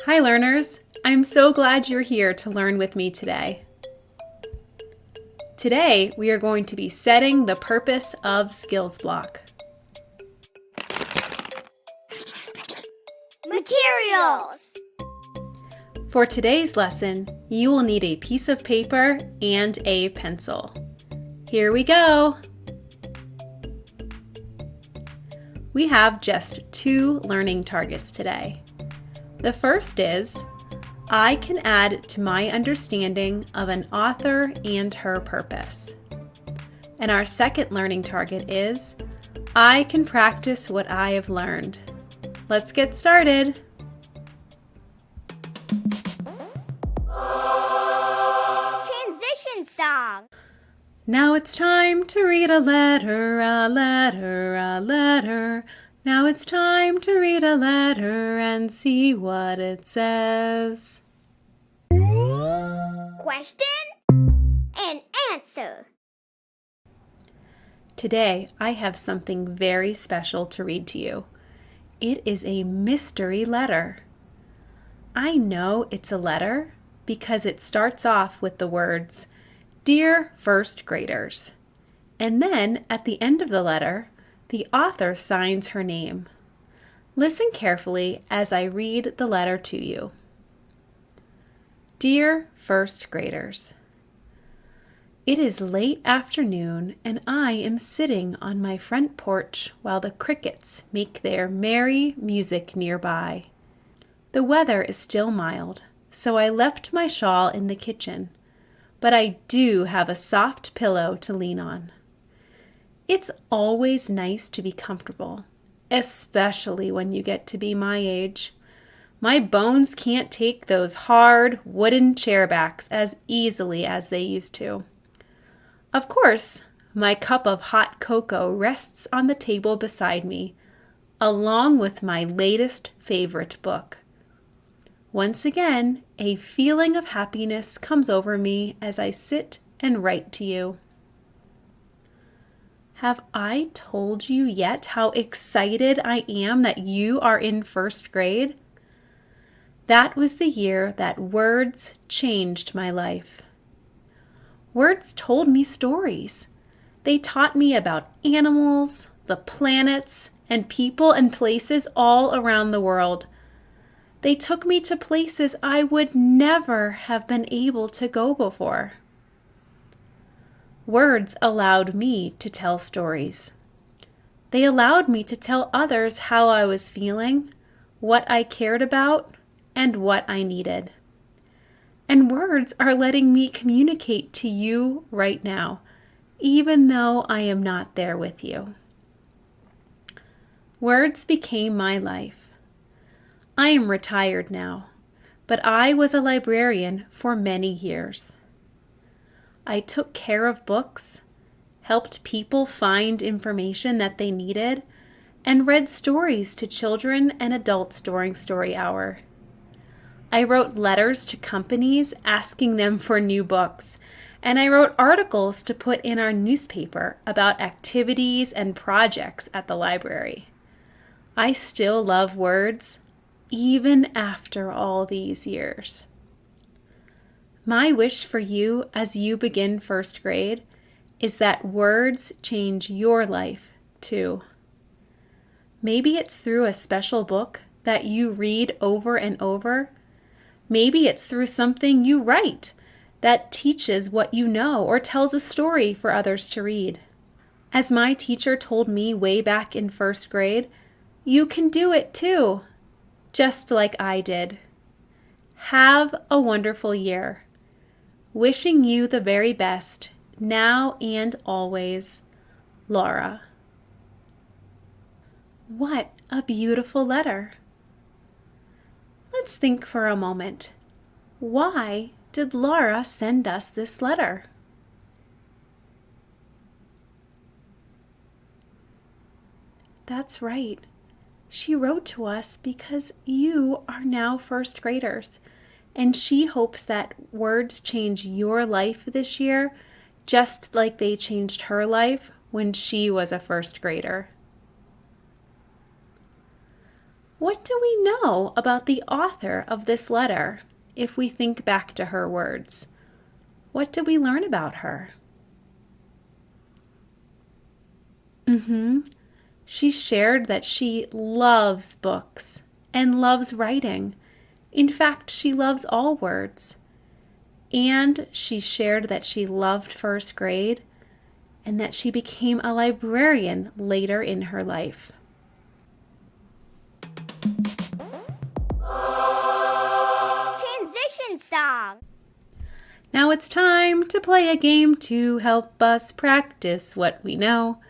Hi learners! I'm so glad you're here to learn with me today. Today we are going to be setting the purpose of Skills Block. Materials! For today's lesson, you will need a piece of paper and a pencil. Here we go! We have just 2 learning targets today. The first is, I can add to my understanding of an author and her purpose. And our second learning target is, I can practice what I have learned. Let's get started. Transition song. Now it's time to read a letter, a letter, a letter. Now it's time to read a letter and see what it says. Question and answer. Today, I have something very special to read to you. It is a mystery letter. I know it's a letter because it starts off with the words, Dear First Graders. And then at the end of the letter, the author signs her name. Listen carefully as I read the letter to you. Dear First Graders. It is late afternoon and I am sitting on my front porch while the crickets make their merry music nearby. The weather is still mild, so I left my shawl in the kitchen, but I do have a soft pillow to lean on. It's always nice to be comfortable, especially when you get to be my age. My bones can't take those hard wooden chair backs as easily as they used to. Of course, my cup of hot cocoa rests on the table beside me, along with my latest favorite book. Once again, a feeling of happiness comes over me as I sit and write to you. Have I told you yet how excited I am that you are in first grade? That was the year that words changed my life. Words told me stories. They taught me about animals, the planets, and people and places all around the world. They took me to places I would never have been able to go before. Words allowed me to tell stories. They allowed me to tell others how I was feeling, what I cared about, and what I needed. And words are letting me communicate to you right now, even though I am not there with you. Words became my life. I am retired now, but I was a librarian for many years. I took care of books, helped people find information that they needed, and read stories to children and adults during story hour. I wrote letters to companies asking them for new books, and I wrote articles to put in our newspaper about activities and projects at the library. I still love words, even after all these years. My wish for you as you begin first grade is that words change your life too. Maybe it's through a special book that you read over and over. Maybe it's through something you write that teaches what you know or tells a story for others to read. As my teacher told me way back in first grade, you can do it too, just like I did. Have a wonderful year. Wishing you the very best, now and always, Laura. What a beautiful letter. Let's think for a moment. Why did Laura send us this letter? That's right. She wrote to us because you are now first graders, and she hopes that words change your life this year, just like they changed her life when she was a first grader. What do we know about the author of this letter if we think back to her words? What did we learn about her? She shared that she loves books and loves writing. In fact, she loves all words. And she shared that she loved first grade and that she became a librarian later in her life. Transition song. Now it's time to play a game to help us practice what we know.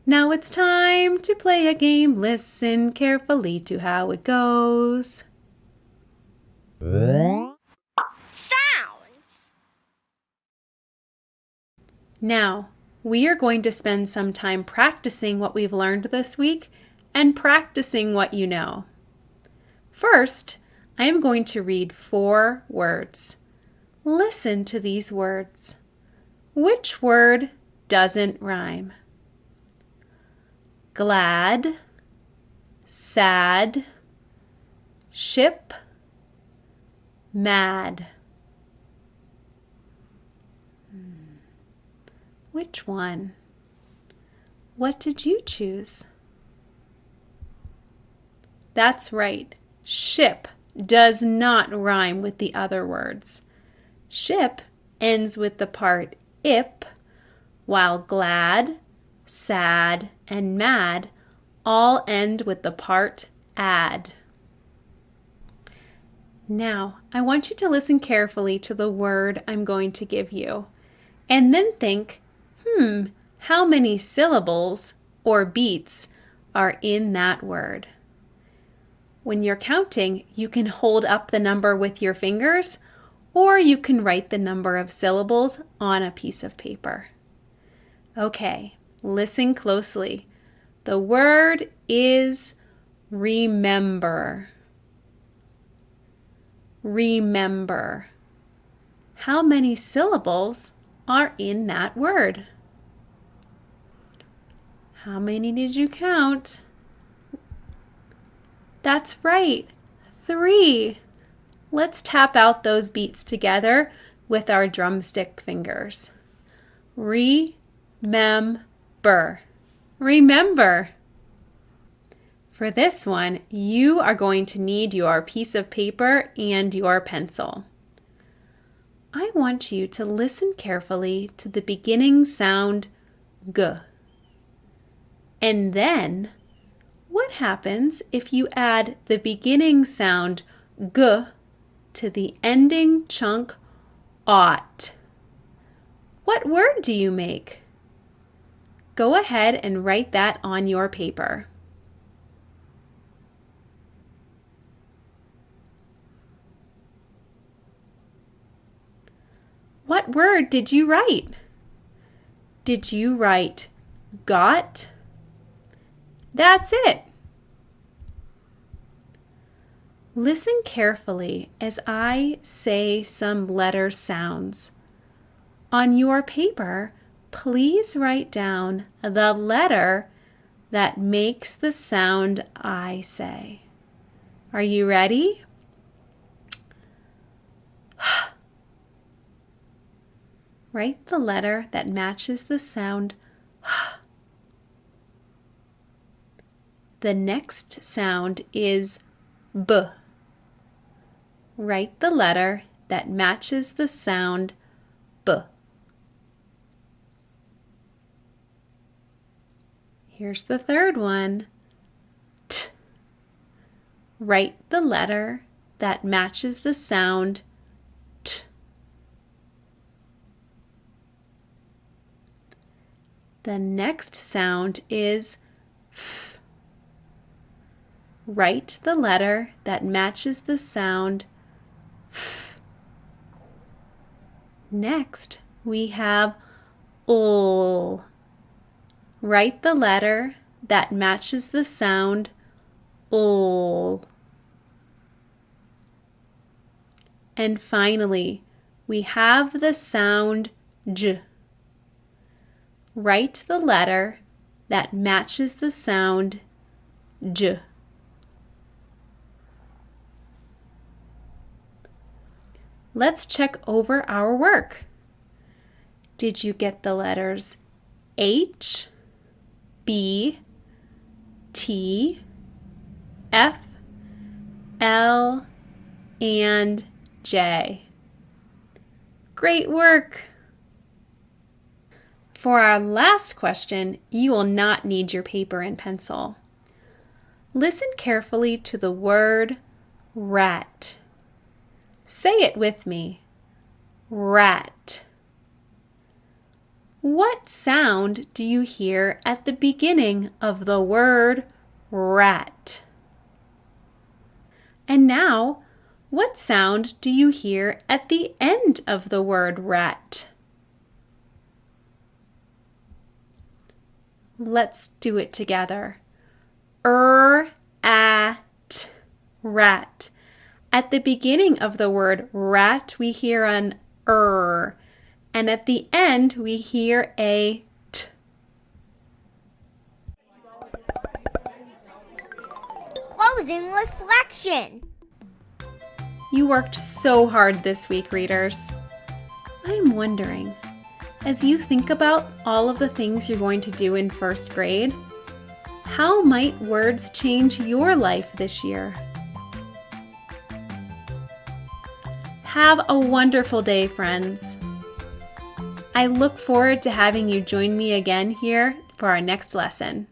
Now it's time to play a game. Listen carefully to how it goes. Sounds. Now, we are going to spend some time practicing what we've learned this week and practicing what you know. First, I am going to read 4 words. Listen to these words. Which word doesn't rhyme? Glad, sad, ship, mad. Which one? What did you choose? That's right. Ship does not rhyme with the other words. Ship ends with the part ip, while glad, sad, and mad all end with the part ad. Now, I want you to listen carefully to the word I'm going to give you, and then think, how many syllables or beats are in that word? When you're counting, you can hold up the number with your fingers, or you can write the number of syllables on a piece of paper. Okay, listen closely. The word is remember. Remember. How many syllables are in that word? How many did you count? That's right, 3. Let's tap out those beats together with our drumstick fingers. Remember. Remember. For this one, you are going to need your piece of paper and your pencil. I want you to listen carefully to the beginning sound G. And then, what happens if you add the beginning sound G to the ending chunk ought? What word do you make? Go ahead and write that on your paper. What word did you write? Did you write got? That's it. Listen carefully as I say some letter sounds. On your paper, please write down the letter that makes the sound I say. Are you ready? Write the letter that matches the sound. The next sound is B. Write the letter that matches the sound B. Here's the third one. T. Write the letter that matches the sound T. The next sound is F. Write the letter that matches the sound F. Next, we have ul. Write the letter that matches the sound ul. And finally, we have the sound j. Write the letter that matches the sound j. let's check over our work. Did you get the letters H, B, T, F, L, and J? Great work! For our last question, you will not need your paper and pencil. Listen carefully to the word rat. Say it with me. Rat. What sound do you hear at the beginning of the word rat? And now, what sound do you hear at the end of the word rat? Let's do it together. At, rat. At the beginning of the word rat, we hear an and at the end, we hear a t. Closing reflection. You worked so hard this week, readers. I am wondering, as you think about all of the things you're going to do in first grade, how might words change your life this year? Have a wonderful day, friends. I look forward to having you join me again here for our next lesson.